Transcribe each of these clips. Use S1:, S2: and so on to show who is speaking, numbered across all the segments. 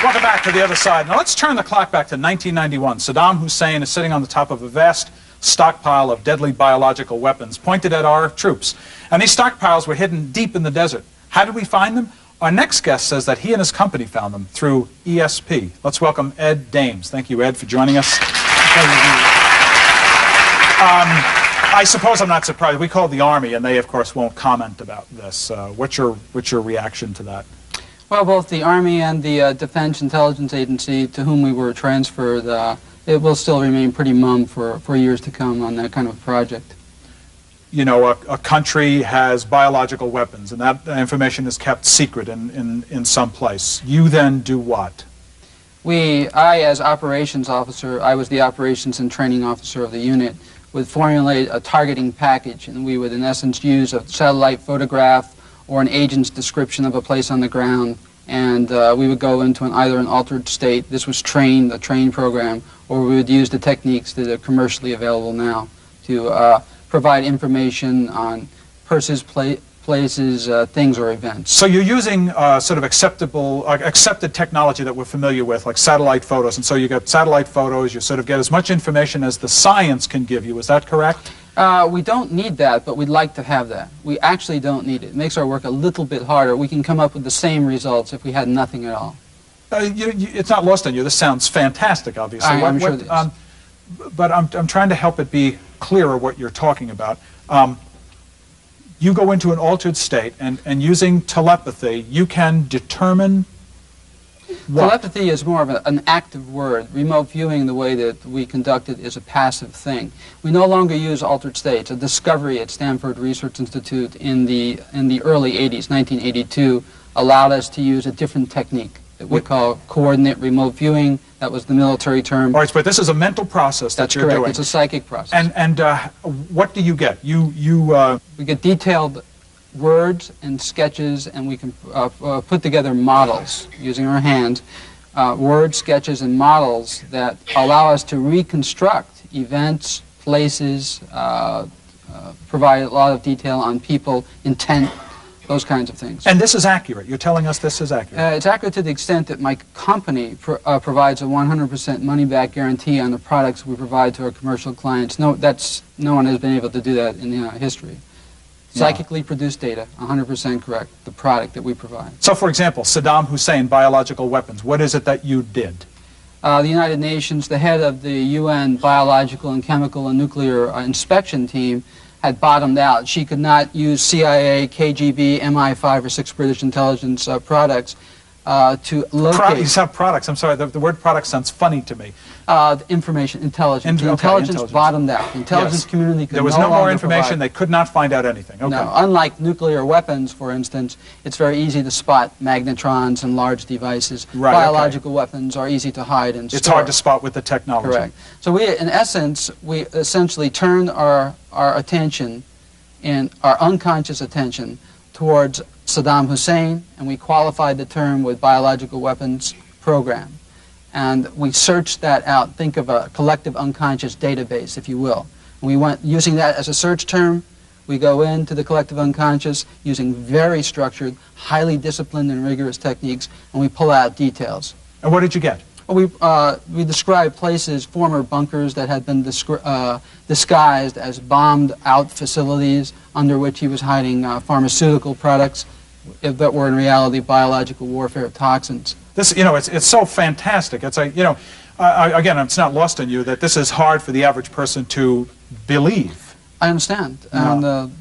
S1: Welcome back to The Other Side. Now let's turn the clock back to 1991. Saddam Hussein is sitting on the top of a vast stockpile of deadly biological weapons pointed at our troops. And these stockpiles were hidden deep in the desert. How did we find them? Our next guest says that he and his company found them through ESP. Let's welcome Ed Dames. Thank you, Ed, for joining us. I suppose I'm not surprised. We called the Army, and they, of course, won't comment about this. What's your reaction to that?
S2: Well, both the Army and the Defense Intelligence Agency, to whom we were transferred, it will still remain pretty mum for years to come on that kind of project.
S1: You know, a country has biological weapons, and that information is kept secret in some place. You then do what?
S2: I, as operations officer, I was the operations and training officer of the unit, would formulate a targeting package, and we would, in essence, use a satellite photograph or an agent's description of a place on the ground, and we would go into either an altered state. This was a trained program, or we would use the techniques that are commercially available now to provide information on persons, places, things, or events.
S1: So you're using sort of accepted technology that we're familiar with, like satellite photos, and so you get satellite photos, you sort of get as much information as the science can give you. Is that correct?
S2: We don't need that, but we'd like to have that. We actually don't need it. It makes our work a little bit harder. We can come up with the same results if we had nothing at all.
S1: It's not lost on you. This sounds fantastic, obviously.
S2: I'm sure it is.
S1: But I'm trying to help it be clearer what you're talking about. You go into an altered state, and using telepathy, you can determine what?
S2: Telepathy is more of an active word. Remote viewing, the way that we conduct it, is a passive thing. We no longer use altered states. A discovery at Stanford Research Institute in the early 80s, 1982, allowed us to use a different technique that we call coordinate remote viewing. That was the military term.
S1: All right, but this is a mental process that you're doing.
S2: That's correct. It's a psychic process.
S1: And what do you get?
S2: We get detailed words and sketches, and we can put together models using our hands, words, sketches, and models that allow us to reconstruct events, places, provide a lot of detail on people, intent, those kinds of things.
S1: And this is accurate? You're telling us this is accurate?
S2: It's accurate to the extent that my company provides a 100% money-back guarantee on the products we provide to our commercial clients. No one has been able to do that in history. Psychically produced data, 100% correct, the product that we provide.
S1: So, for example, Saddam Hussein, biological weapons, what is it that you did?
S2: The United Nations, the head of the UN Biological and Chemical and Nuclear Inspection Team, had bottomed out. She could not use CIA, KGB, MI5, or 6 British intelligence products to locate...
S1: You said products. I'm sorry, the word product sounds funny to me.
S2: Information, intelligence. Intelligence bottomed out. The intelligence community could
S1: There was no more information. They could not find out anything. Okay.
S2: No, unlike nuclear weapons, for instance, it's very easy to spot magnetrons and large devices.
S1: Right,
S2: Biological weapons are easy to hide and store.
S1: It's hard to spot with the technology.
S2: Correct. So in essence, we essentially turned our attention, and our unconscious attention, towards Saddam Hussein, and we qualified the term with biological weapons program. And we searched that out. Think of a collective unconscious database, if you will. And we went using that as a search term. We go into the collective unconscious using very structured, highly disciplined and rigorous techniques, and we pull out details.
S1: And what did you get?
S2: Well, we described places, former bunkers that had been disguised as bombed-out facilities under which he was hiding pharmaceutical products that were in reality biological warfare toxins.
S1: This, it's so fantastic. It's like, again, it's not lost on you that this is hard for the average person to believe.
S2: I understand, and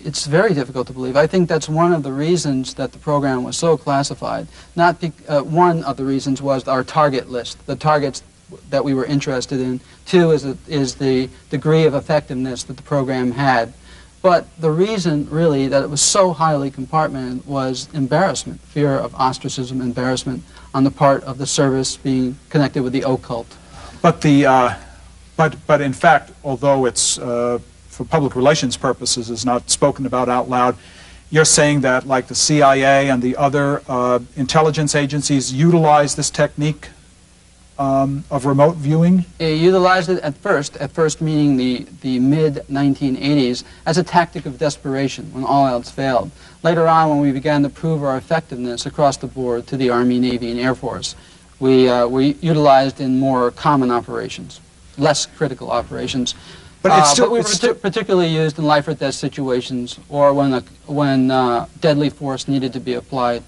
S2: it's very difficult to believe. I think that's one of the reasons that the program was so classified. One of the reasons was our target list, the targets that we were interested in. Two is the degree of effectiveness that the program had. But the reason, really, that it was so highly compartmented was embarrassment, fear of ostracism, embarrassment on the part of the service being connected with the occult.
S1: But but in fact, although it's for public relations purposes is not spoken about out loud, you're saying that, like the CIA and the other intelligence agencies, utilize this technique of remote viewing?
S2: It utilized it at first meaning the mid-1980s, as a tactic of desperation when all else failed. Later on, when we began to prove our effectiveness across the board to the Army, Navy, and Air Force, we utilized in more common operations, less critical operations.
S1: But it's still,
S2: but we were particularly used in life or death situations, or when deadly force needed to be applied.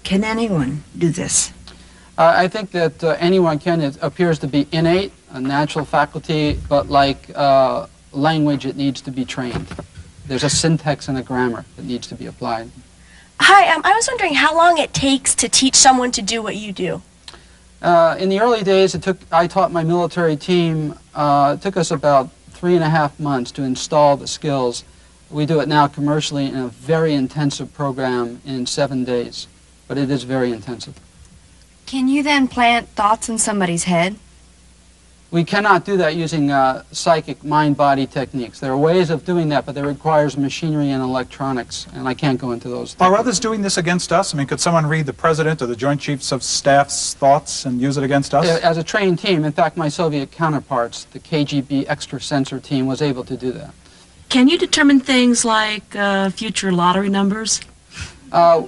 S3: Can anyone do this?
S2: I think that anyone can. It appears to be innate, a natural faculty, but like language, it needs to be trained. There's a syntax and a grammar that needs to be applied.
S4: Hi, I was wondering how long it takes to teach someone to do what you do.
S2: In the early days, I taught my military team. It took us about 3.5 months to install the skills. We do it now commercially in a very intensive program in 7 days, but it is very intensive.
S5: Can you then plant thoughts in somebody's head?
S2: We cannot do that using psychic mind-body techniques. There are ways of doing that, but that requires machinery and electronics, and I can't go into those.
S1: Are others doing this against us? I mean, could someone read the President or the Joint Chiefs of Staff's thoughts and use it against us?
S2: As a trained team, in fact, my Soviet counterparts, the KGB extrasensor team, was able to do that.
S6: Can you determine things like future lottery numbers?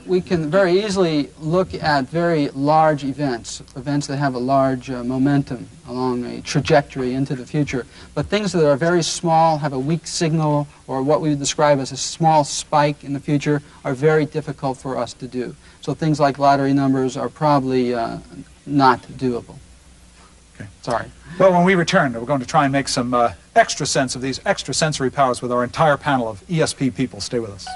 S2: We can very easily look at very large events that have a large momentum along a trajectory into the future. But things that are very small, have a weak signal, or what we would describe as a small spike in the future, are very difficult for us to do. So things like lottery numbers are probably not doable.
S1: Okay.
S2: Sorry.
S1: Well, when we return, we're going to try and make some extra sense of these extrasensory powers with our entire panel of ESP people. Stay with us.